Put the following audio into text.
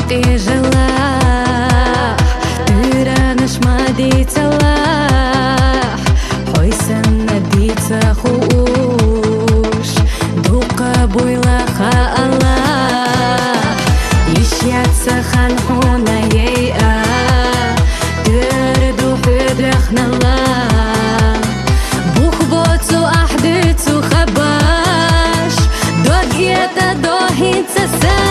تجلح ترانش ما دي تلاح حويسن ندي تخوش دوقا بويلا خا الله يشيات سخن حونا ييئا تردو حدخنا الله بوخ بوتو أحدتو خباش دوغيتا دوهي تسا